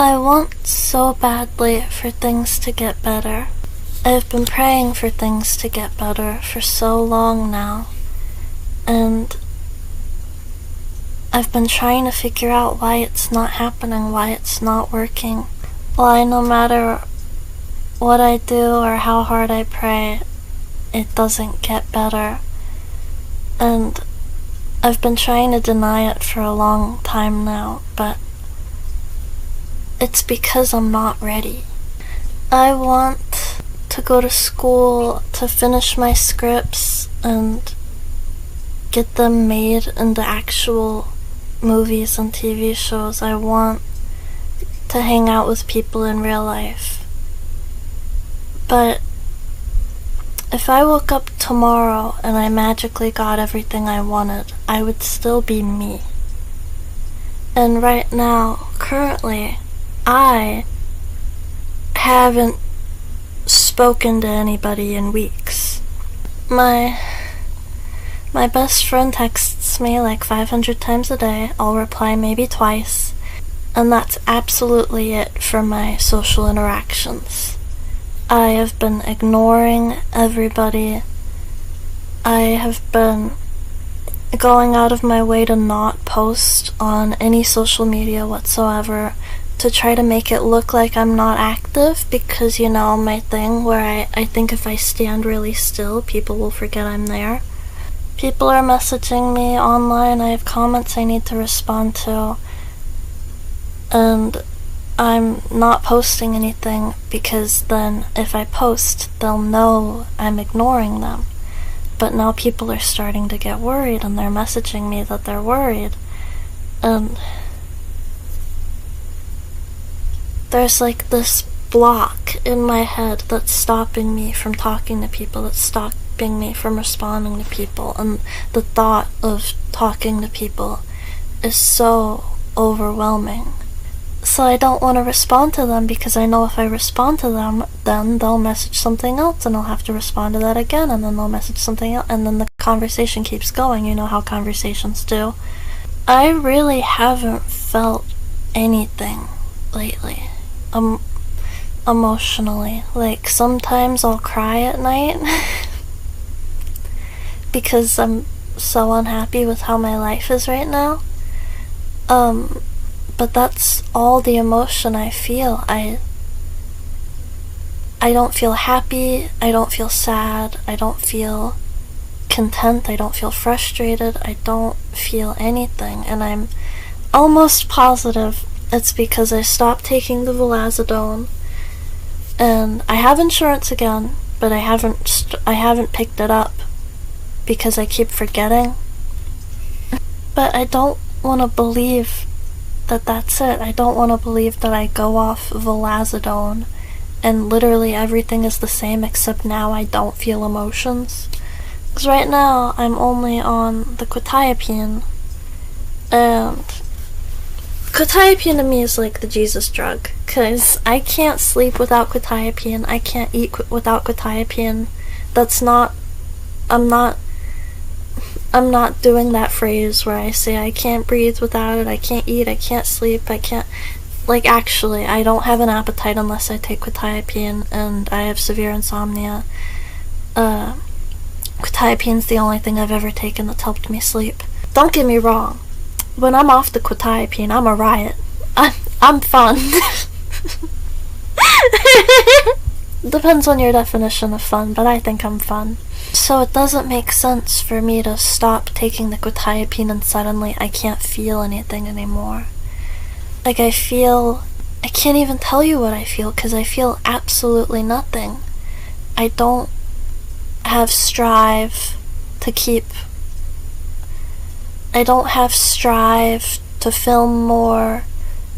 I want so badly for things to get better. I've been praying for things to get better for so long now, and I've been trying to figure out why it's not happening, why it's not working. Why no matter what I do or how hard I pray, it doesn't get better. And I've been trying to deny it for a long time now, but it's because I'm not ready. I want to go to school to finish my scripts and get them made into actual movies and TV shows. I want to hang out with people in real life. But if I woke up tomorrow and I magically got everything I wanted, I would still be me. And right now, currently, I haven't spoken to anybody in weeks. My best friend texts me like 500 times a day. I'll reply maybe twice, and that's absolutely it for my social interactions. I have been ignoring everybody. I have been going out of my way to not post on any social media whatsoever, to try to make it look like I'm not active, because, you know, my thing where I think if I stand really still, people will forget I'm there. People are messaging me online, I have comments I need to respond to, and I'm not posting anything because then if I post, they'll know I'm ignoring them. But now people are starting to get worried and they're messaging me that they're worried. And there's like this block in my head that's stopping me from talking to people, that's stopping me from responding to people, and the thought of talking to people is so overwhelming. So I don't want to respond to them because I know if I respond to them, then they'll message something else and I'll have to respond to that again, and then they'll message something else, and then the conversation keeps going. You know how conversations do. I really haven't felt anything lately. Emotionally. Like, sometimes I'll cry at night because I'm so unhappy with how my life is right now. But that's all the emotion I feel. I don't feel happy, I don't feel sad, I don't feel content, I don't feel frustrated, I don't feel anything, and I'm almost positive it's because I stopped taking the Vilazodone, and I have insurance again, but I haven't picked it up because I keep forgetting. But I don't want to believe that that's it. I don't want to believe that I go off Vilazodone and literally everything is the same, except now I don't feel emotions. Because right now I'm only on the quetiapine, and quetiapine to me is like the Jesus drug, because I can't sleep without quetiapine, I can't eat without quetiapine. I'm not doing that phrase where I say I can't breathe without it, I can't eat, I can't sleep, I can't, like, actually, I don't have an appetite unless I take quetiapine, and I have severe insomnia. Quetiapine's the only thing I've ever taken that's helped me sleep. Don't get me wrong, when I'm off the quetiapine, I'm a riot. I'm fun. Depends on your definition of fun, but I think I'm fun. So it doesn't make sense for me to stop taking the quetiapine and suddenly I can't feel anything anymore. Like, I can't even tell you what I feel, because I feel absolutely nothing. I don't have strive to film more.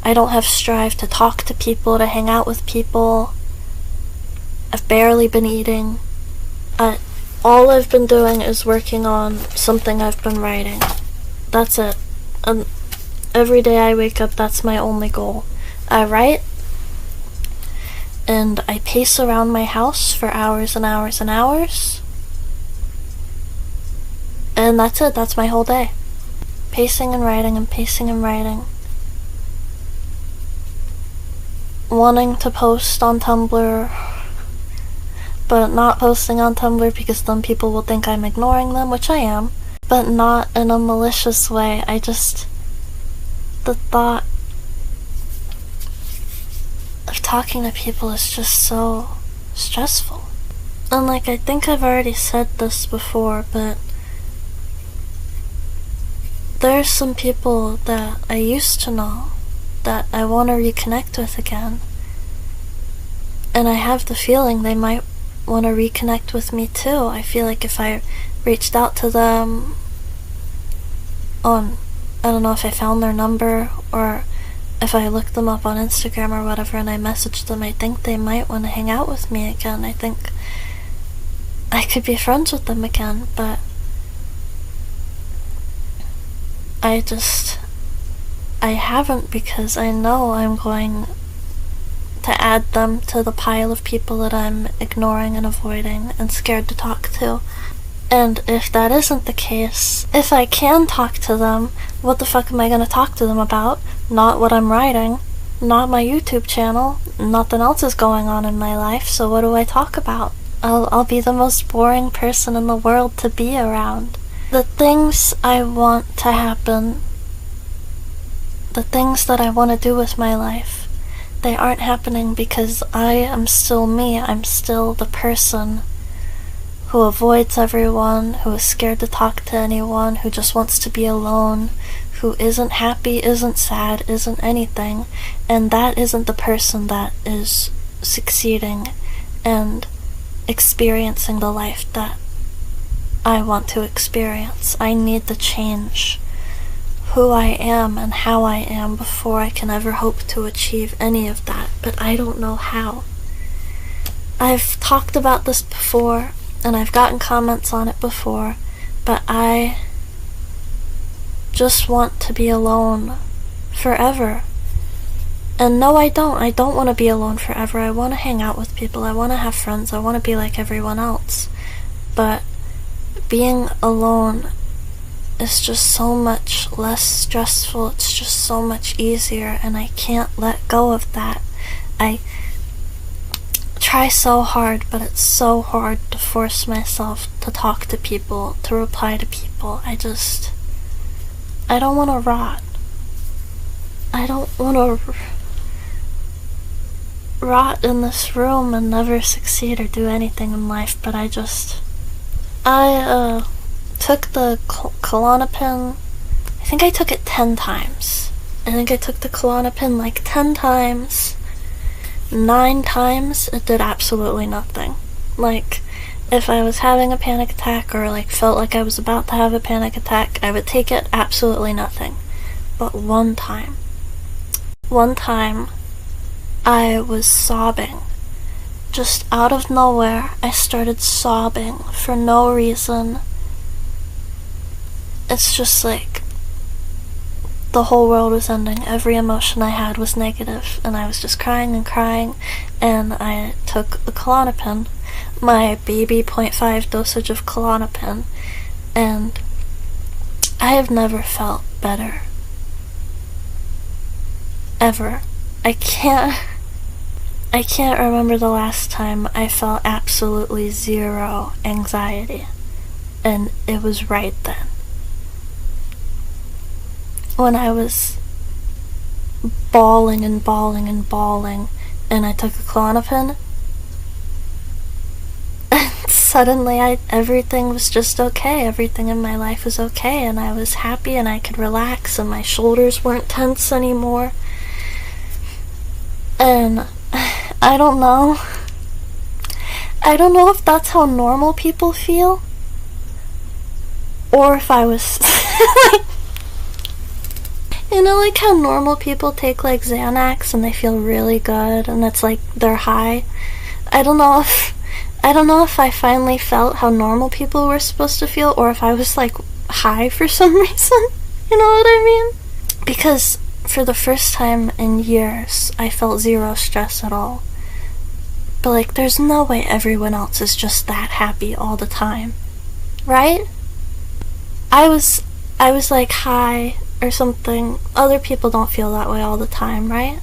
I don't have strive to talk to people, to hang out with people. I've barely been eating. All I've been doing is working on something I've been writing. That's it. And every day I wake up, that's my only goal. I write, and I pace around my house for hours and hours and hours. And that's it, that's my whole day. Pacing and writing and pacing and writing. wanting to post on Tumblr, but not posting on Tumblr because then people will think I'm ignoring them, which I am, but not in a malicious way. The thought of talking to people is just so stressful. And like, I think I've already said this before, but there's some people that I used to know that I want to reconnect with again. And I have the feeling they might want to reconnect with me too. I feel like if I reached out to them on, I don't know if I found their number or if I looked them up on Instagram or whatever and I messaged them, I think they might want to hang out with me again. I think I could be friends with them again, but I haven't, because I know I'm going to add them to the pile of people that I'm ignoring and avoiding and scared to talk to. And if that isn't the case, if I can talk to them, what the fuck am I gonna talk to them about? Not what I'm writing, not my YouTube channel, nothing else is going on in my life, so what do I talk about? I'll be the most boring person in the world to be around. The things I want to happen, the things that I want to do with my life, they aren't happening because I am still me. I'm still the person who avoids everyone, who is scared to talk to anyone, who just wants to be alone, who isn't happy, isn't sad, isn't anything. And that isn't the person that is succeeding and experiencing the life that I want to experience. I need to change who I am and how I am before I can ever hope to achieve any of that, but I don't know how. I've talked about this before, and I've gotten comments on it before, but I just want to be alone forever. And no, I don't. I don't want to be alone forever. I want to hang out with people. I want to have friends. I want to be like everyone else. But being alone is just so much less stressful. It's just so much easier, and I can't let go of that. I try so hard, but it's so hard to force myself to talk to people, to reply to people. I don't want to rot. I don't want to rot in this room and never succeed or do anything in life, but I took the Klonopin. I think I took it 10 times. I think I took the Klonopin like 10 times. 9 times, it did absolutely nothing. Like, if I was having a panic attack or like felt like I was about to have a panic attack, I would take it, absolutely nothing. But one time, I was sobbing. Just out of nowhere, I started sobbing for no reason. It's just like the whole world was ending. Every emotion I had was negative, and I was just crying and crying, and I took the Klonopin, my baby 0.5 dosage of Klonopin, and I have never felt better. Ever. I can't remember the last time I felt absolutely zero anxiety, and it was right then. When I was bawling and bawling and bawling, and I took a Klonopin, and suddenly everything was just okay. Everything in my life was okay, and I was happy, and I could relax, and my shoulders weren't tense anymore. And I don't know if that's how normal people feel, or if I was you know, like how normal people take like Xanax and they feel really good and it's like they're high. I don't know if I finally felt how normal people were supposed to feel, or if I was like high for some reason. You know what I mean? Because for the first time in years, I felt zero stress at all. But like, there's no way everyone else is just that happy all the time, right? I was like high or something. Other people don't feel that way all the time, right?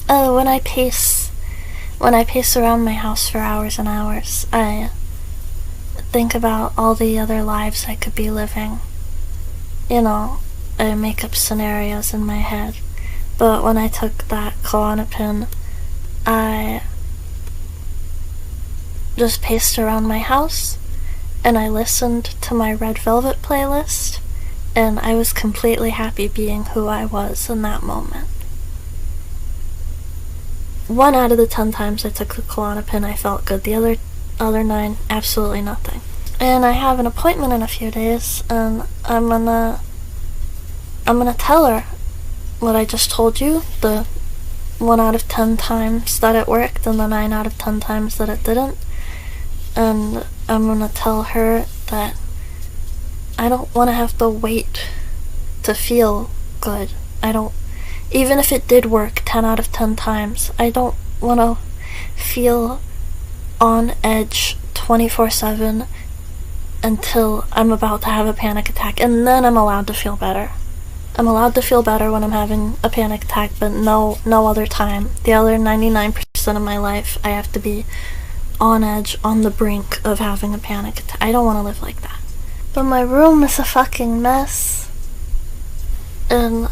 when I pace around my house for hours and hours, I think about all the other lives I could be living. You know, I make up scenarios in my head. But when I took that Klonopin, I just paced around my house, and I listened to my Red Velvet playlist, and I was completely happy being who I was in that moment. 1 out of the 10 times I took the Klonopin, I felt good. The other 9, absolutely nothing. And I have an appointment in a few days, and I'm gonna tell her what I just told you, the 1 out of 10 times that it worked and the 9 out of 10 times that it didn't. And I'm gonna tell her that I don't want to have to wait to feel good. Even if it did work 10 out of 10 times, I don't want to feel on edge 24/7 until I'm about to have a panic attack, and then I'm allowed to feel better. I'm allowed to feel better when I'm having a panic attack, but no other time. The other 99% of my life, I have to be on edge, on the brink of having a panic attack. I don't want to live like that. But my room is a fucking mess, and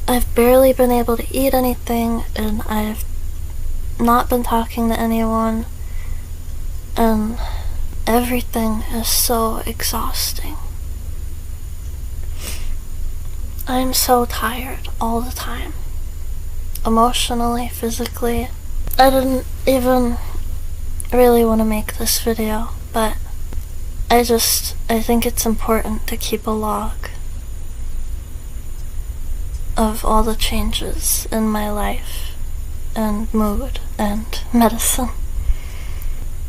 I've barely been able to eat anything, and I've not been talking to anyone, and everything is so exhausting. I'm so tired all the time. Emotionally, physically. I didn't even really want to make this video, but I think it's important to keep a log of all the changes in my life and mood and medicine,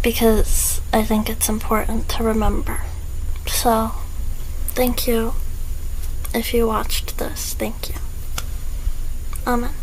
because I think it's important to remember. So, thank you. If you watched this, thank you. Amen.